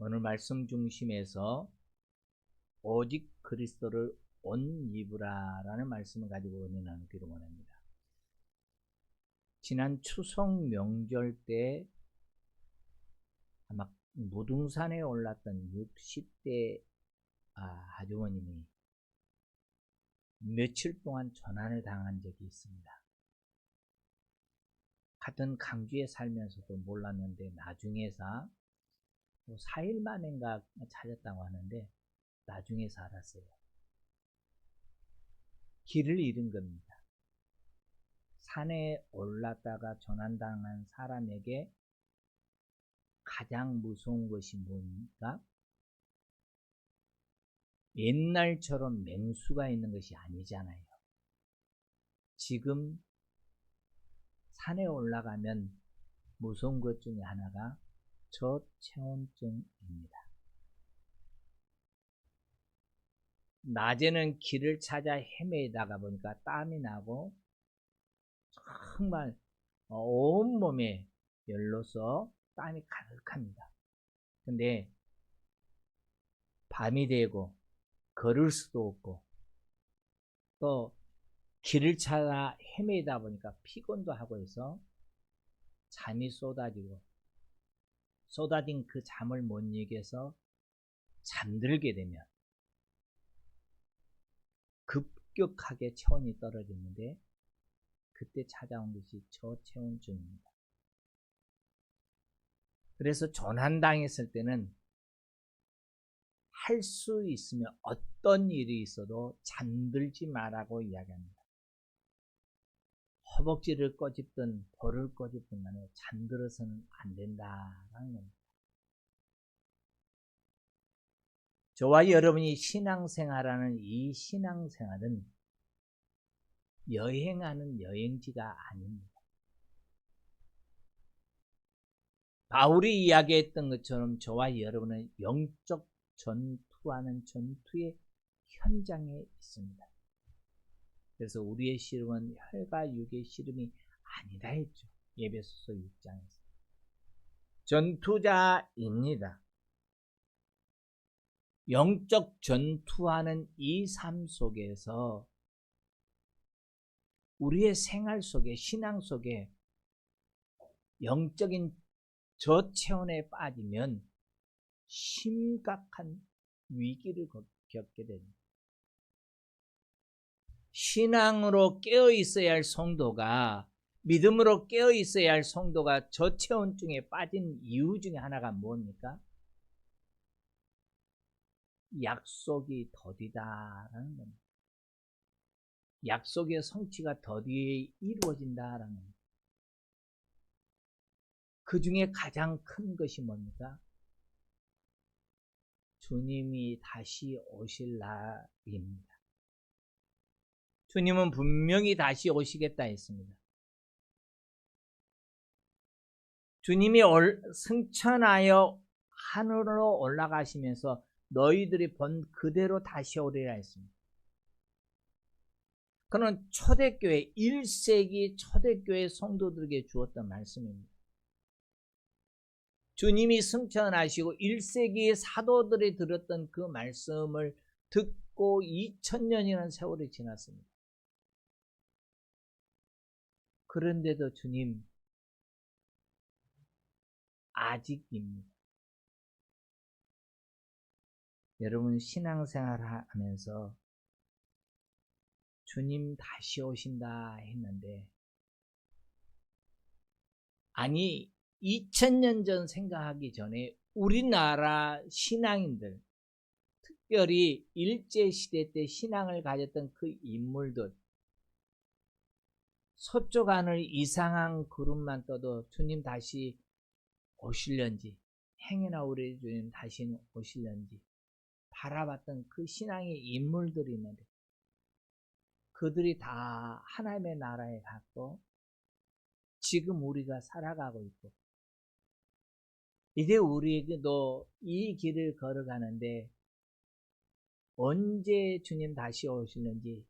오늘 말씀 중심에서 오직 그리스도를 옷 입으라라는 말씀을 가지고 은혜 나누기를 원합니다. 지난 추석 명절 때 아마 무등산에 올랐던 60대 아주머님이 며칠 동안 전환을 당한 적이 있습니다. 같은 강주에 살면서도 몰랐는데 나중에서 4일 만인가 찾았다고 하는데 나중에서 알았어요. 길을 잃은 겁니다. 산에 올랐다가 전환당한 사람에게 가장 무서운 것이 뭡니까? 옛날처럼 맹수가 있는 것이 아니잖아요. 지금 산에 올라가면 무서운 것 중에 하나가 저체온증입니다. 낮에는 길을 찾아 헤매다가 보니까 땀이 나고 정말 온몸에 열로서 땀이 가득합니다. 근데 밤이 되고 걸을 수도 없고 또 길을 찾아 헤매다 보니까 피곤도 하고 해서 잠이 쏟아진 그 잠을 못 이겨서 잠들게 되면 급격하게 체온이 떨어지는데 그때 찾아온 것이 저체온증입니다. 그래서 전환당했을 때는 할 수 있으면 어떤 일이 있어도 잠들지 말라고 이야기합니다. 허벅지를 꼬집든 볼을 꼬집든 간에 잠들어서는 안 된다라는 겁니다. 저와 여러분이 신앙생활하는 이 신앙생활은 여행하는 여행지가 아닙니다. 바울이 이야기했던 것처럼 저와 여러분은 영적 전투하는 전투의 현장에 있습니다. 그래서 우리의 씨름은 혈과 육의 씨름이 아니라 했죠. 에베소서 6장에서. 전투자입니다. 영적 전투하는 이 삶 속에서 우리의 생활 속에 신앙 속에 영적인 저체온에 빠지면 심각한 위기를 겪게 됩니다. 신앙으로 깨어 있어야 할 성도가 믿음으로 깨어 있어야 할 성도가 저체온증에 빠진 이유 중에 하나가 뭡니까? 약속이 더디다라는 겁니다. 약속의 성취가 더디 이루어진다라는 겁니다. 그 중에 가장 큰 것이 뭡니까? 주님이 다시 오실 날입니다. 주님은 분명히 다시 오시겠다 했습니다. 주님이 승천하여 하늘로 올라가시면서 너희들이 본 그대로 다시 오리라 했습니다. 그는 초대교회 1세기 초대교회 성도들에게 주었던 말씀입니다. 주님이 승천하시고 1세기의 사도들이 들었던 그 말씀을 듣고 2000년이라는 세월이 지났습니다. 그런데도 주님 아직입니다. 여러분 신앙생활 하면서 주님 다시 오신다 했는데 아니 2000년 전 생각하기 전에 우리나라 신앙인들 특별히 일제시대 때 신앙을 가졌던 그 인물들 서쪽 하늘 이상한 구름만 떠도 주님 다시 오실련지 행여나 우리 주님 다시 오실련지 바라봤던 그 신앙의 인물들이 있는데 그들이 다 하나님의 나라에 갔고 지금 우리가 살아가고 있고 이제 우리에게도 이 길을 걸어가는데 언제 주님 다시 오시는지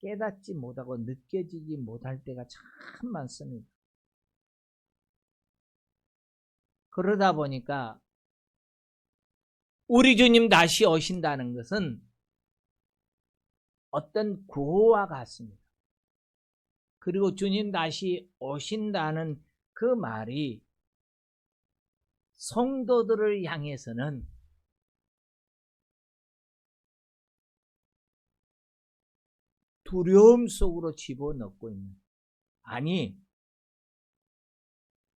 깨닫지 못하고 느껴지지 못할 때가 참 많습니다. 그러다 보니까 우리 주님 다시 오신다는 것은 어떤 구호와 같습니다. 그리고 주님 다시 오신다는 그 말이 성도들을 향해서는 두려움 속으로 집어넣고 있는, 아니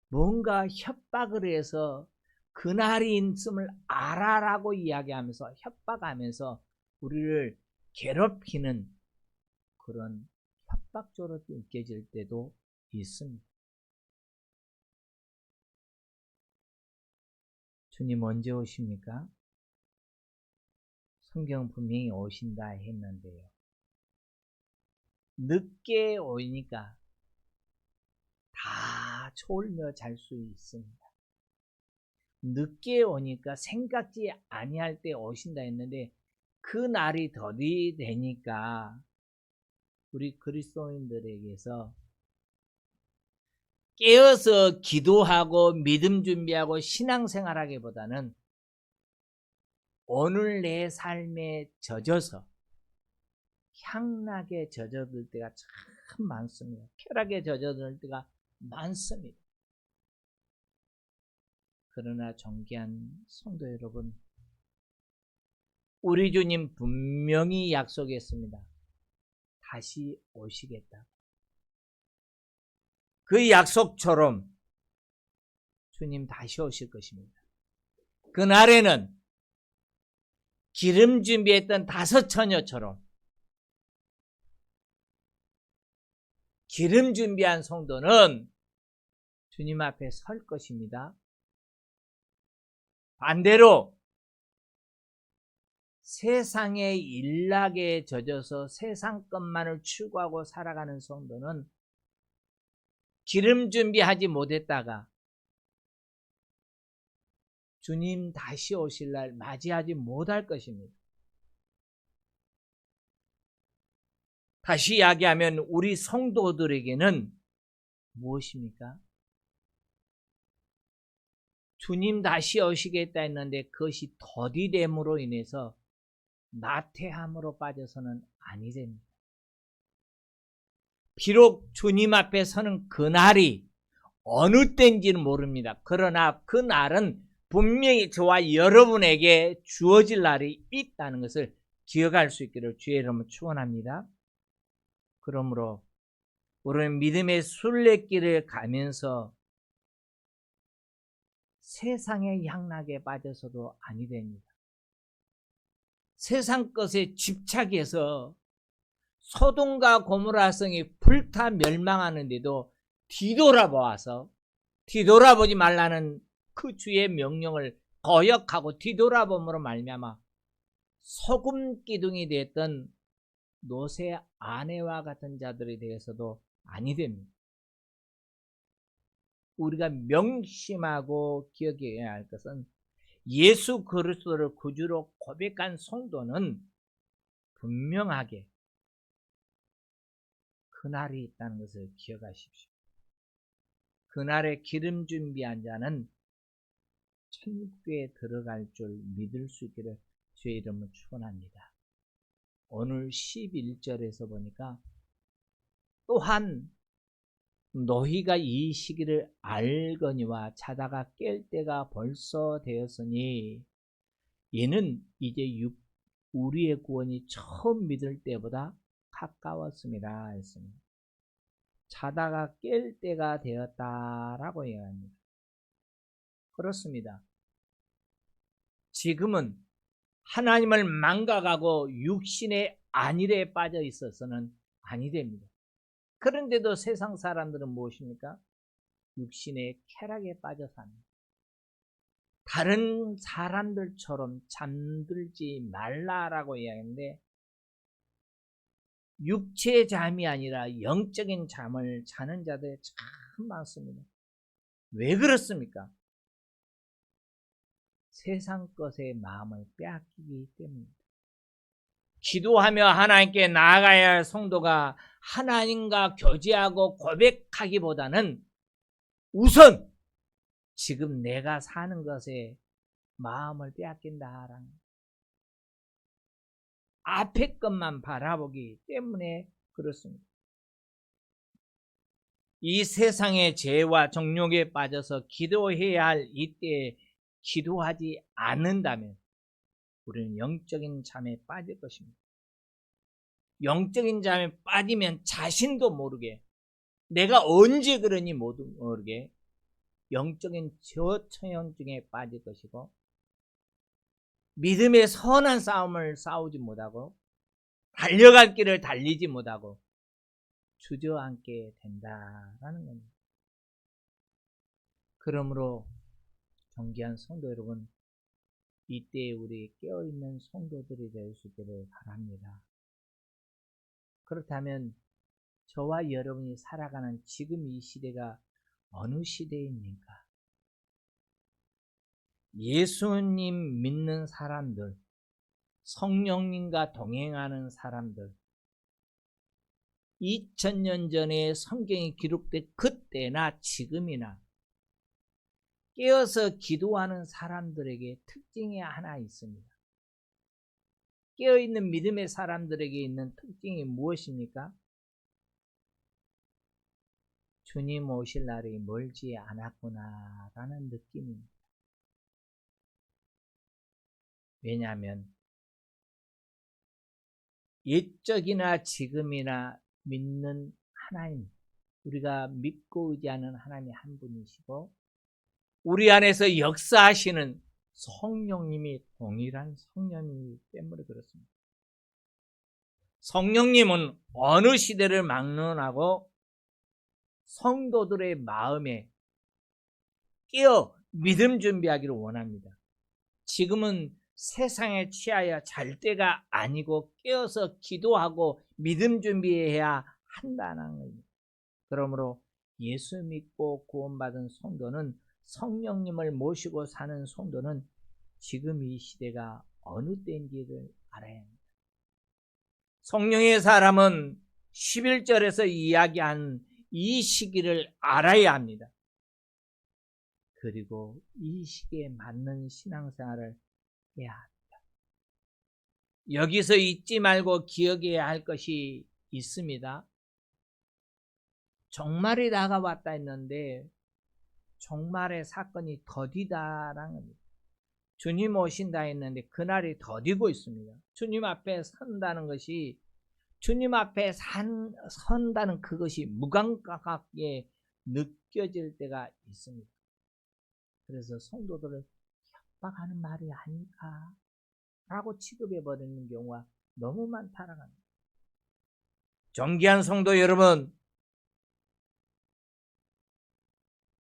뭔가 협박을 해서 그날이 있음을 알아라고 이야기하면서 협박하면서 우리를 괴롭히는 그런 협박적으로 느껴질 때도 있습니다. 주님 언제 오십니까? 성경 분명히 오신다 했는데요. 늦게 오니까 다 졸며 잘 수 있습니다. 늦게 오니까 생각지 아니할 때 오신다 했는데 그 날이 더디 되니까 우리 그리스도인들에게서 깨어서 기도하고 믿음 준비하고 신앙생활하기보다는 오늘 내 삶에 젖어서 향락에 젖어들 때가 참 많습니다. 쾌락에 젖어들 때가 많습니다. 그러나 존귀한 성도 여러분, 우리 주님 분명히 약속했습니다. 다시 오시겠다. 그 약속처럼 주님 다시 오실 것입니다. 그날에는 기름 준비했던 5 처녀처럼 기름 준비한 성도는 주님 앞에 설 것입니다. 반대로 세상의 일락에 젖어서 세상 것만을 추구하고 살아가는 성도는 기름 준비하지 못했다가 주님 다시 오실 날 맞이하지 못할 것입니다. 다시 이야기하면 우리 성도들에게는 무엇입니까? 주님 다시 오시겠다 했는데 그것이 더디됨으로 인해서 나태함으로 빠져서는 아니 됩니다. 비록 주님 앞에 서는 그날이 어느 때인지는 모릅니다. 그러나 그 날은 분명히 저와 여러분에게 주어질 날이 있다는 것을 기억할 수 있기를 주의 이름으로 축원합니다. 그러므로 우리는 믿음의 순례길을 가면서 세상의 향락에 빠져서도 아니 됩니다. 세상 것에 집착해서 소돔과 고모라 성이 불타 멸망하는데도 뒤돌아보아서 뒤돌아보지 말라는 그 주의 명령을 거역하고 뒤돌아봄으로 말미암아 소금 기둥이 되었던 노새 아내와 같은 자들에 대해서도 아니 됩니다. 우리가 명심하고 기억해야 할 것은 예수 그리스도를 구주로 고백한 성도는 분명하게 그날이 있다는 것을 기억하십시오. 그날에 기름 준비한 자는 천국에 들어갈 줄 믿을 수 있기를 주의 이름으로 축원합니다. 오늘 11절에서 보니까 또한 너희가 이 시기를 알거니와 자다가 깰 때가 벌써 되었으니 이는 이제 우리의 구원이 처음 믿을 때보다 가까웠습니다 했습니다. 자다가 깰 때가 되었다라고 얘기합니다. 그렇습니다. 지금은 하나님을 망각하고 육신의 안일에 빠져 있어서는 아니 됩니다. 그런데도 세상 사람들은 무엇입니까? 육신의 쾌락에 빠져 삽니다. 다른 사람들처럼 잠들지 말라라고 이야기하는데 육체의 잠이 아니라 영적인 잠을 자는 자들이 참 많습니다. 왜 그렇습니까? 세상 것의 마음을 빼앗기기 때문입니다. 기도하며 하나님께 나아가야 할 성도가 하나님과 교제하고 고백하기보다는 우선 지금 내가 사는 것에 마음을 빼앗긴다라는 앞의 것만 바라보기 때문에 그렇습니다. 이 세상의 죄와 정욕에 빠져서 기도해야 할 이때에 기도하지 않는다면 우리는 영적인 잠에 빠질 것입니다. 영적인 잠에 빠지면 자신도 모르게 내가 언제 그러니 모르게 영적인 저처형증에 빠질 것이고 믿음의 선한 싸움을 싸우지 못하고 달려갈 길을 달리지 못하고 주저앉게 된다라는 겁니다. 그러므로 존귀한 성도 여러분, 이때 우리 깨어있는 성도들이 될 수 있기를 바랍니다. 그렇다면 저와 여러분이 살아가는 지금 이 시대가 어느 시대입니까? 예수님 믿는 사람들, 성령님과 동행하는 사람들, 2000년 전에 성경이 기록된 그때나 지금이나 깨어서 기도하는 사람들에게 특징이 하나 있습니다. 깨어있는 믿음의 사람들에게 있는 특징이 무엇입니까? 주님 오실 날이 멀지 않았구나 라는 느낌입니다. 왜냐하면 옛적이나 지금이나 믿는 하나님, 우리가 믿고 의지하는 하나님이 한 분이시고 우리 안에서 역사하시는 성령님이 동일한 성령이기 때문에 그렇습니다. 성령님은 어느 시대를 막론하고 성도들의 마음에 깨어 믿음 준비하기를 원합니다. 지금은 세상에 취하여 잘 때가 아니고 깨어서 기도하고 믿음 준비해야 한다는 겁니다. 그러므로 예수 믿고 구원받은 성도는 성령님을 모시고 사는 성도는 지금 이 시대가 어느 때인지를 알아야 합니다. 성령의 사람은 11절에서 이야기한 이 시기를 알아야 합니다. 그리고 이 시기에 맞는 신앙생활을 해야 합니다. 여기서 잊지 말고 기억해야 할 것이 있습니다. 종말이 다가왔다 했는데 종말의 사건이 더디다라는 겁니다. 주님 오신다 했는데 그날이 더디고 있습니다. 주님 앞에 선다는 것이 주님 앞에 선다는 그것이 무감각하게 느껴질 때가 있습니다. 그래서 성도들을 협박하는 말이 아닐까 라고 취급해버리는 경우가 너무 많다라는 겁니다. 존귀한 성도 여러분,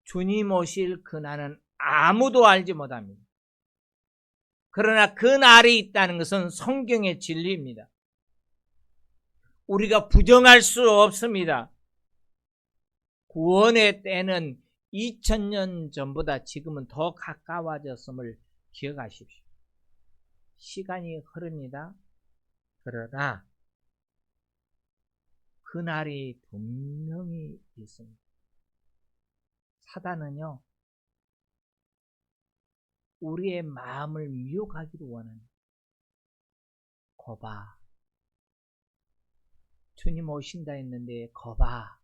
주님 오실 그날은 아무도 알지 못합니다. 그러나 그 날이 있다는 것은 성경의 진리입니다. 우리가 부정할 수 없습니다. 구원의 때는 2000년 전보다 지금은 더 가까워졌음을 기억하십시오. 시간이 흐릅니다. 그러나 그날이 분명히 있습니다. 사단은요, 우리의 마음을 미혹하기를 원합니다. 거봐, 주님 오신다 했는데 거봐,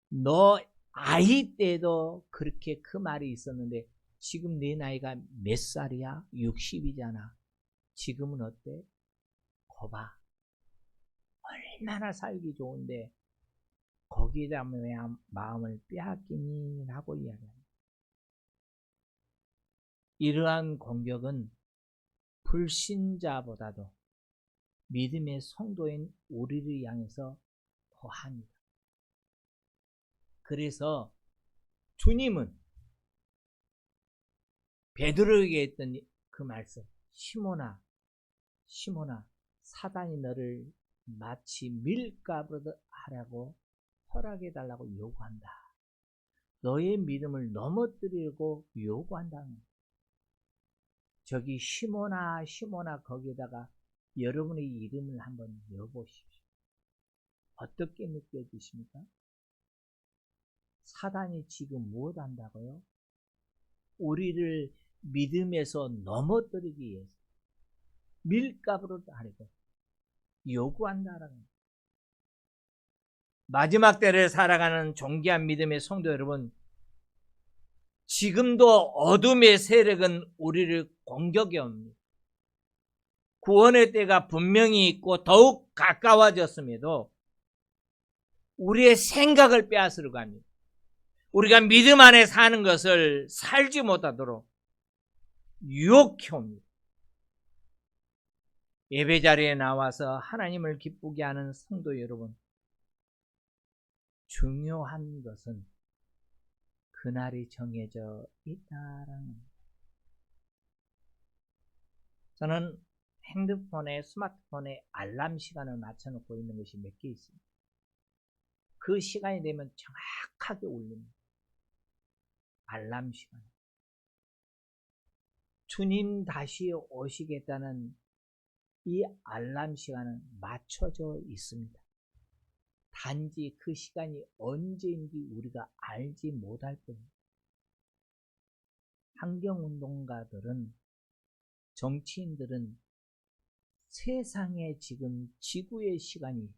너 아이 때도 그렇게 그 말이 있었는데 지금 네 나이가 몇 살이야? 60이잖아. 지금은 어때? 거봐, 얼마나 살기 좋은데 거기에다 왜 마음을 빼앗기니? 라고 이야기합니다. 이러한 공격은 불신자보다도 믿음의 성도인 우리를 향해서 더합니다. 그래서 주님은 베드로에게 했던 그 말씀, 시몬아, 시몬아, 사단이 너를 마치 밀가루로 하라고 허락해달라고 요구한다. 너의 믿음을 넘어뜨리려고 요구한다는 거예요. 저기 시몬아, 시몬아 거기다가 여러분의 이름을 한번 넣어보십시오. 어떻게 느껴지십니까? 사단이 지금 무엇 한다고요? 우리를 믿음에서 넘어뜨리기 위해서 밀가루를 하려고 요구한다라는 거예요. 마지막 때를 살아가는 존귀한 믿음의 성도 여러분, 지금도 어둠의 세력은 우리를 공격해 옵니다. 구원의 때가 분명히 있고 더욱 가까워졌음에도 우리의 생각을 빼앗으려고 합니다. 우리가 믿음 안에 사는 것을 살지 못하도록 유혹해 옵니다. 예배 자리에 나와서 하나님을 기쁘게 하는 성도 여러분, 중요한 것은 그날이 정해져 있다라는 겁니다. 저는 핸드폰에, 스마트폰에 알람 시간을 맞춰놓고 있는 것이 몇 개 있습니다. 그 시간이 되면 정확하게 울립니다. 알람 시간. 주님 다시 오시겠다는 이 알람 시간은 맞춰져 있습니다. 단지 그 시간이 언제인지 우리가 알지 못할 뿐입니다. 환경운동가들은, 정치인들은 세상에 지금 지구의 시간이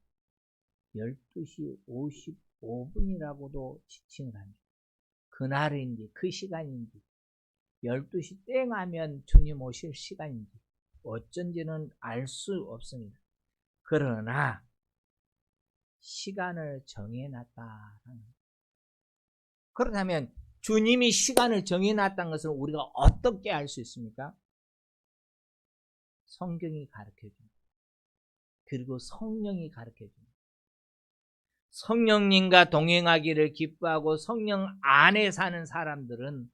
12시 55분이라고도 지칭을 합니다. 그날인지 그 시간인지 12시 땡 하면 주님 오실 시간인지 어쩐지는 알 수 없습니다. 그러나 시간을 정해놨다. 그렇다면 주님이 시간을 정해놨다는 것을 우리가 어떻게 알 수 있습니까? 성경이 가르쳐줍니다. 그리고 성령이 가르쳐줍니다. 성령님과 동행하기를 기뻐하고 성령 안에 사는 사람들은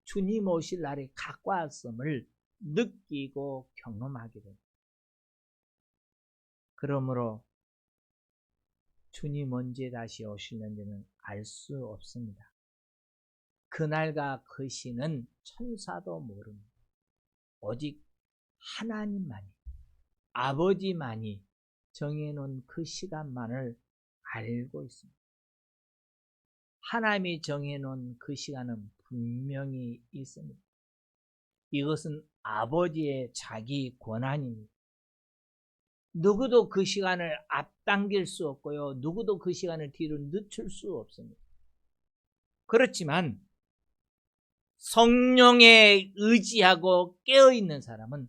주님 오실 날의 가까웠음을 느끼고 경험하게 됩니다. 그러므로 주님 언제 다시 오실는지는 알 수 없습니다. 그날과 그 시는 천사도 모릅니다. 오직 하나님만이, 아버지만이 정해놓은 그 시간만을 알고 있습니다. 하나님이 정해놓은 그 시간은 분명히 있습니다. 이것은 아버지의 자기 권한입니다. 누구도 그 시간을 앞당길 수 없고요. 누구도 그 시간을 뒤로 늦출 수 없습니다. 그렇지만 성령에 의지하고 깨어있는 사람은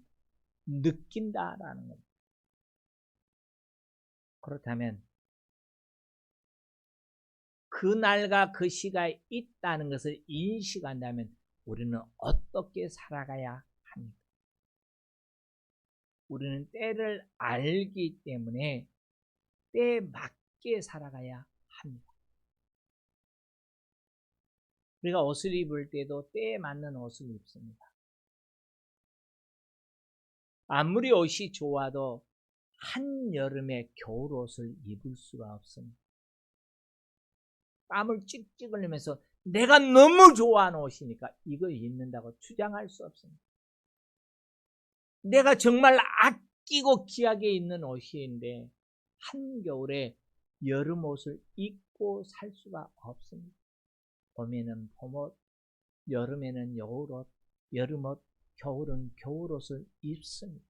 느낀다라는 겁니다. 그렇다면 그날과 그 시가 있다는 것을 인식한다면 우리는 어떻게 살아가야 합니까? 우리는 때를 알기 때문에 때에 맞게 살아가야 합니다. 우리가 옷을 입을 때도 때에 맞는 옷을 입습니다. 아무리 옷이 좋아도 한여름에 겨울옷을 입을 수가 없습니다. 땀을 찍찍 흘리면서 내가 너무 좋아하는 옷이니까 이걸 입는다고 주장할 수 없습니다. 내가 정말 아끼고 귀하게 입는 옷인데 한겨울에 여름옷을 입고 살 수가 없습니다. 봄에는 봄옷, 여름에는 여울옷, 여름옷, 겨울은 겨울옷을 입습니다.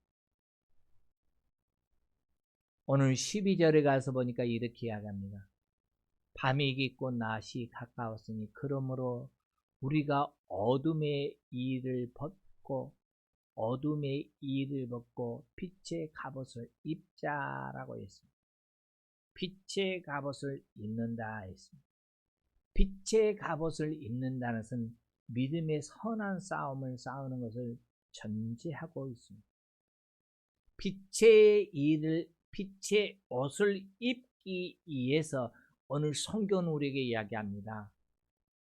오늘 12절에 가서 보니까 이렇게 이야기합니다. 밤이 깊고 낮이 가까웠으니 그러므로 우리가 어둠의 일을 벗고 빛의 갑옷을 입자라고 했습니다. 빛의 갑옷을 입는다 했습니다. 빛의 갑옷을 입는다는 것은 믿음의 선한 싸움을 싸우는 것을 전제하고 있습니다. 빛의 옷을 입기 위해서 오늘 성경은 우리에게 이야기합니다.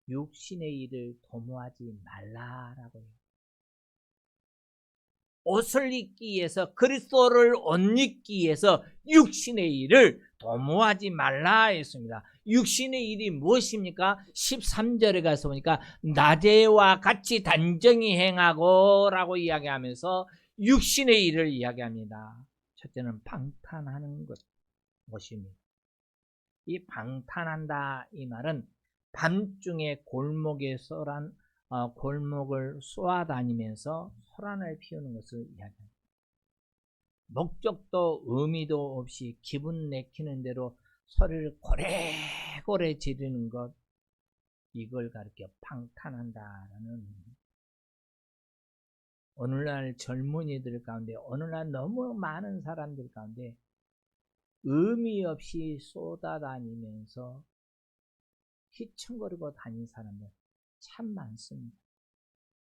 육신의 일을 도모하지 말라라고 해요. 옷을 입기 위해서, 그리스도를 옷 입기 위해서 육신의 일을 도모하지 말라 했습니다. 육신의 일이 무엇입니까? 13절에 가서 보니까 낮에와 같이 단정히 행하고 라고 이야기하면서 육신의 일을 이야기합니다. 첫째는 방탄하는 것입니다. 이 방탄한다 이 말은 밤중에 골목에 골목을 쏘아다니면서 소란을 피우는 것을 이야기합니다. 목적도 의미도 없이 기분 내키는 대로 소리를 고래고래 지르는 것, 이걸 가리켜 방탄한다라는. 오늘날 젊은이들 가운데, 오늘날 너무 많은 사람들 가운데 의미 없이 쏟아다니면서 휘청거리고 다니는 사람들 참 많습니다.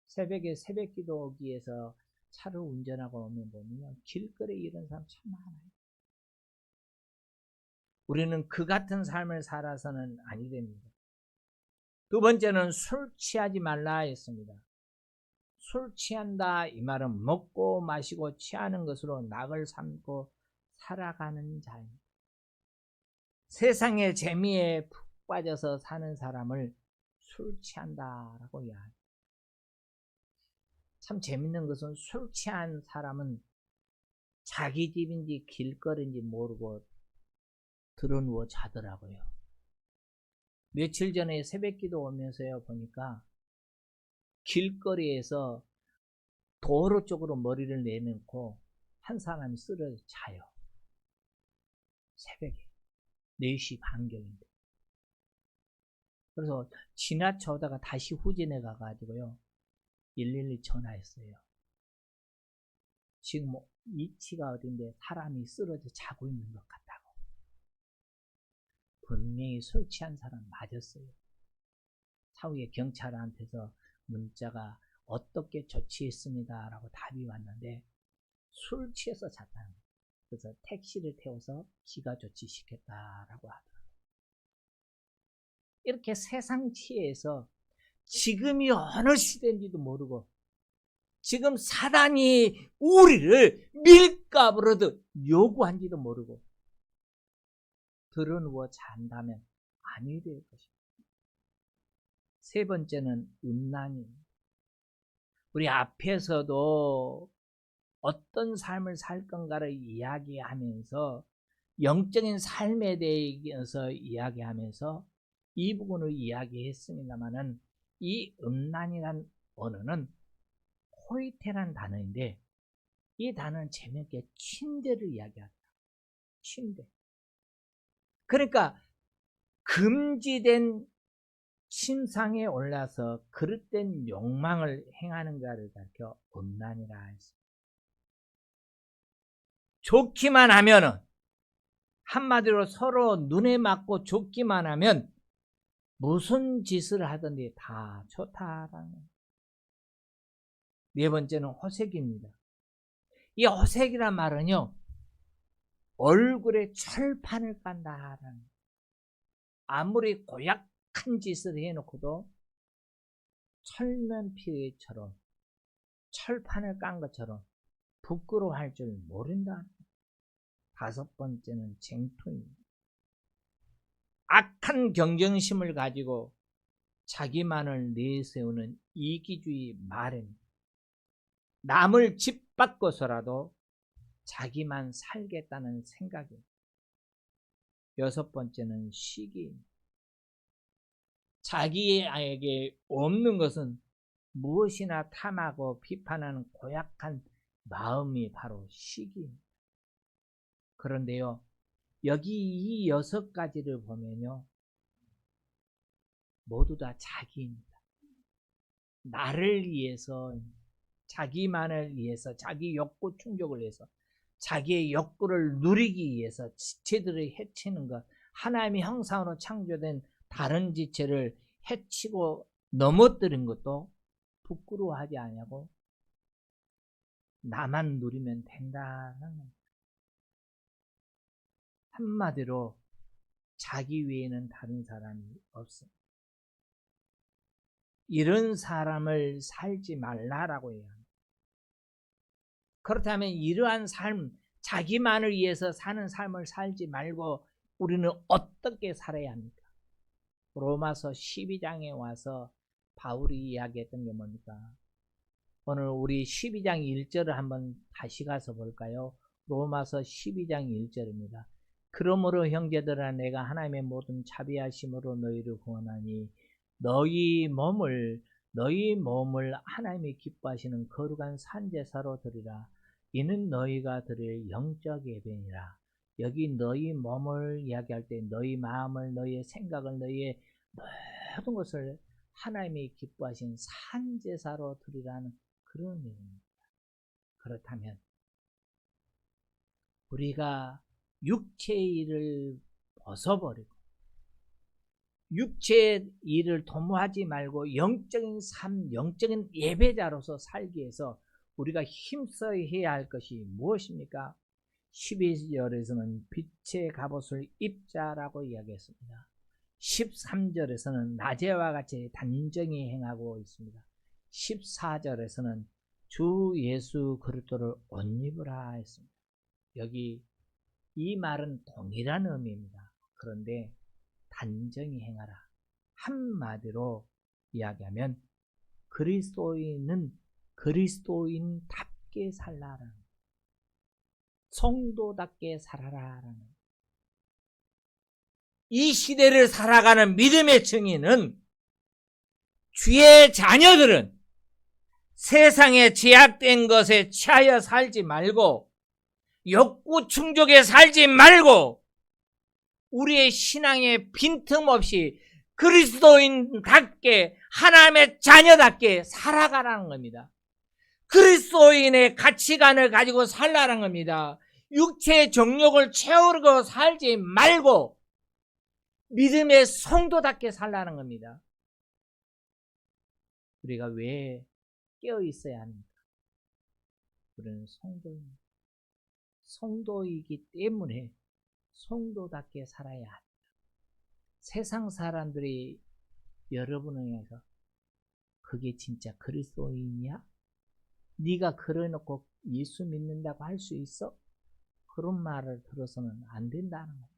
새벽에 새벽기도 오기 위해서 차를 운전하고 오면 보면 길거리에 이런 사람 참 많아요. 우리는 그 같은 삶을 살아서는 아니 됩니다. 두 번째는 술 취하지 말라 했습니다. 술 취한다 이 말은 먹고 마시고 취하는 것으로 낙을 삼고 살아가는 자입니다. 세상의 재미에 푹 빠져서 사는 사람을 술 취한다라고 이야기합니다. 참 재밌는 것은 술 취한 사람은 자기 집인지 길거리인지 모르고 드러누워 자더라고요. 며칠 전에 새벽기도 오면서요 보니까 길거리에서 도로 쪽으로 머리를 내놓고 한 사람이 쓰러져 자요. 새벽에 4시 반경인데. 그래서 지나쳐다가 다시 후진해 가가지고요 112 전화했어요. 지금 위치가 어딘데 사람이 쓰러져 자고 있는 것 같다고. 분명히 술 취한 사람 맞았어요. 차후에 경찰한테서 문자가 어떻게 조치했습니다 라고 답이 왔는데 술 취해서 잤다는 거예요. 그래서 택시를 태워서 기가 조치시켰다라고 하더라고요. 이렇게 세상 취해서 지금이 어느 시대인지도 모르고 지금 사단이 우리를 밀가부르듯 요구한지도 모르고 드러누워 잔다면 아니 될 것입니다. 세 번째는 음란입니다. 우리 앞에서도 어떤 삶을 살 건가를 이야기하면서 영적인 삶에 대해서 이야기하면서 이 부분을 이야기했습니다만은 이 음란이란 언어는 호이테란 단어인데 이 단어는 재미있게 침대를 이야기합니다. 침대. 그러니까 금지된 침상에 올라서 그릇된 욕망을 행하는 것을 가리켜 음란이라 했습니다. 좋기만 하면은 한마디로 서로 눈에 맞고 좋기만 하면 무슨 짓을 하든지 다 좋다라는. 네 번째는 호색입니다. 이 호색이란 말은요 얼굴에 철판을 깐다라는. 아무리 고약한 짓을 해놓고도 철면피처럼 철판을 깐 것처럼 부끄러워할 줄 모른다. 다섯 번째는 쟁투입니다. 악한 경쟁심을 가지고 자기만을 내세우는 이기주의 말입니다. 남을 짓밟고서라도 자기만 살겠다는 생각입니다. 여섯 번째는 시기입니다. 자기에게 없는 것은 무엇이나 탐하고 비판하는 고약한 마음이 바로 시기입니다. 그런데요, 여기 이 6가지를 보면요, 모두 다 자기입니다. 나를 위해서, 자기만을 위해서, 자기 욕구 충족을 위해서, 자기의 욕구를 누리기 위해서 지체들을 해치는 것, 하나님의 형상으로 창조된 다른 지체를 해치고 넘어뜨린 것도 부끄러워하지 않냐고 나만 누리면 된다는 겁니다. 한마디로 자기 외에는 다른 사람이 없습니다. 이런 사람을 살지 말라라고 해야 합니다. 그렇다면 이러한 삶, 자기만을 위해서 사는 삶을 살지 말고 우리는 어떻게 살아야 합니까? 로마서 12장에 와서 바울이 이야기했던 게 뭡니까? 오늘 우리 12장 1절을 한번 다시 가서 볼까요? 로마서 12장 1절입니다. 그러므로 형제들아 내가 하나님의 모든 자비하심으로 너희를 구원하니 너희 몸을 너희 몸을 하나님이 기뻐하시는 거룩한 산제사로 드리라. 이는 너희가 드릴 영적 예배니라. 여기 너희 몸을 이야기할 때 너희 마음을, 너희의 생각을, 너희의 모든 것을 하나님이 기뻐하신 산제사로 드리라는 그런 의미입니다. 그렇다면 우리가 육체의 일을 벗어버리고 육체의 일을 도모하지 말고 영적인 삶, 영적인 예배자로서 살기 위해서 우리가 힘써 해야 할 것이 무엇입니까? 12절에서는 빛의 갑옷을 입자라고 이야기했습니다. 13절에서는 낮에와 같이 단정히 행하고 있습니다. 14절에서는 주 예수 그리스도를 옷 입으라 했습니다. 여기 이 말은 동일한 의미입니다. 그런데 단정히 행하라. 한마디로 이야기하면 그리스도인은 그리스도인답게 살라라는, 성도답게 살아라라는, 이 시대를 살아가는 믿음의 증인은 주의 자녀들은 세상에 제약된 것에 취하여 살지 말고 욕구 충족에 살지 말고 우리의 신앙에 빈틈없이 그리스도인답게 하나님의 자녀답게 살아가라는 겁니다. 그리스도인의 가치관을 가지고 살라는 겁니다. 육체의 정욕을 채우고 살지 말고 믿음의 성도답게 살라는 겁니다. 우리가 왜 깨어 있어야 합니까? 우리는 성도이기 때문에 성도답게 살아야 합니다. 세상 사람들이 여러분을 향해서 그게 진짜 그리스도인이야? 네가 그래놓고 예수 믿는다고 할 수 있어? 그런 말을 들어서는 안 된다는 거예요.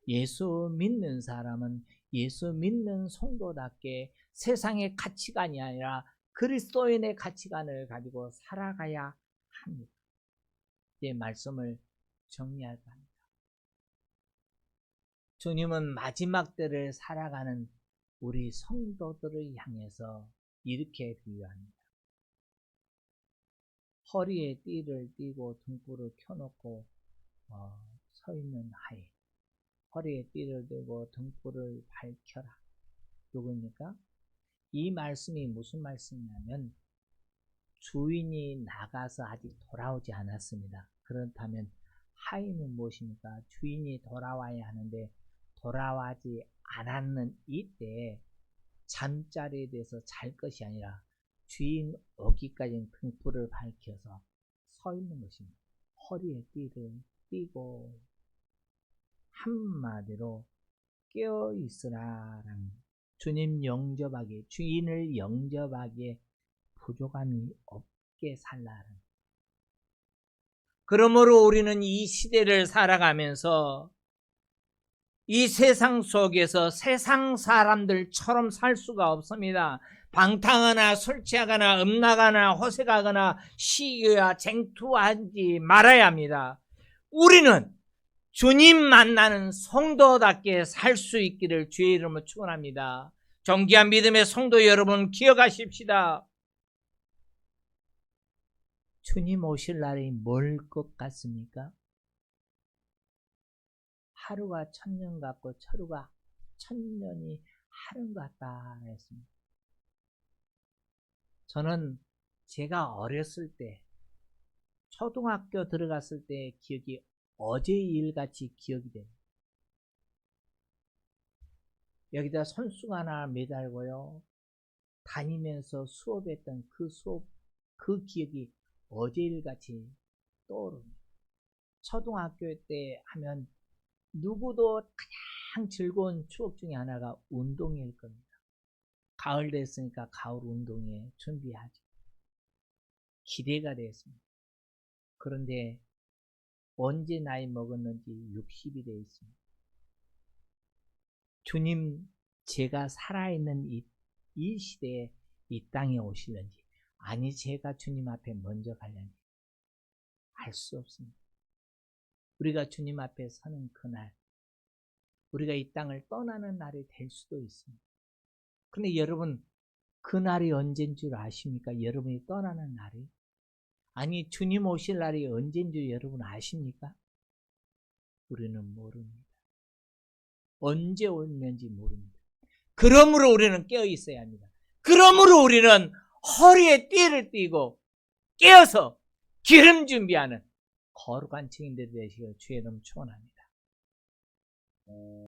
예수 믿는 사람은 예수 믿는 성도답게 세상의 가치관이 아니라 그리스도인의 가치관을 가지고 살아가야 합니다. 이 말씀을 정리할까 합니다. 주님은 마지막 때를 살아가는 우리 성도들을 향해서 이렇게 비유합니다. 허리에 띠를 띠고 등불을 켜놓고 서 있는 아이, 허리에 띠를 띠고 등불을 밝혀라. 누구입니까? 이 말씀이 무슨 말씀이냐면 주인이 나가서 아직 돌아오지 않았습니다. 그렇다면 하인은 무엇입니까? 주인이 돌아와야 하는데 돌아와지 않았는 이때 잠자리에 대해서 잘 것이 아니라 주인 오기까지는 등불을 밝혀서 서 있는 것입니다. 허리에 띠를 띠고 한마디로 깨어 있으라라는, 주님 영접하기, 주인을 영접하기에 부족함이 없게 살라는. 그러므로 우리는 이 시대를 살아가면서 이 세상 속에서 세상 사람들처럼 살 수가 없습니다. 방탕하거나 술 취하거나 음란하거나 호색하거나 시기와 쟁투하지 말아야 합니다. 우리는 주님 만나는 성도답게 살 수 있기를 주의 이름으로 축원합니다. 존귀한 믿음의 성도 여러분, 기억하십시다. 주님 오실 날이 멀 것 같습니까? 하루가 천년 같고 하루가 천년이 하루 같다 했습니다. 저는 제가 어렸을 때 초등학교 들어갔을 때 기억이 어제 일같이 기억이 됩니다. 여기다 손수가 하나 매달고요, 다니면서 수업했던 그 수업, 그 기억이 어제 일같이 떠오릅니다. 초등학교 때 하면 누구도 가장 즐거운 추억 중에 하나가 운동회일 겁니다. 가을 됐으니까 가을 운동회 준비하죠. 기대가 됐습니다. 그런데 언제 나이 먹었는지 60이 되어 있습니다. 주님, 제가 살아있는 이 시대에 이 땅에 오시는지, 아니 제가 주님 앞에 먼저 가려는지 알 수 없습니다. 우리가 주님 앞에 서는 그날, 우리가 이 땅을 떠나는 날이 될 수도 있습니다. 근데 여러분, 그날이 언제인 줄 아십니까? 여러분이 떠나는 날이. 아니, 주님 오실 날이 언제인 줄 여러분 아십니까? 우리는 모릅니다. 언제 오는지 모릅니다. 그러므로 우리는 깨어 있어야 합니다. 그러므로 우리는 허리에 띠를 띠고 깨어서 기름 준비하는 거룩한 증인들이 되시길 주의 이름 축원합니다.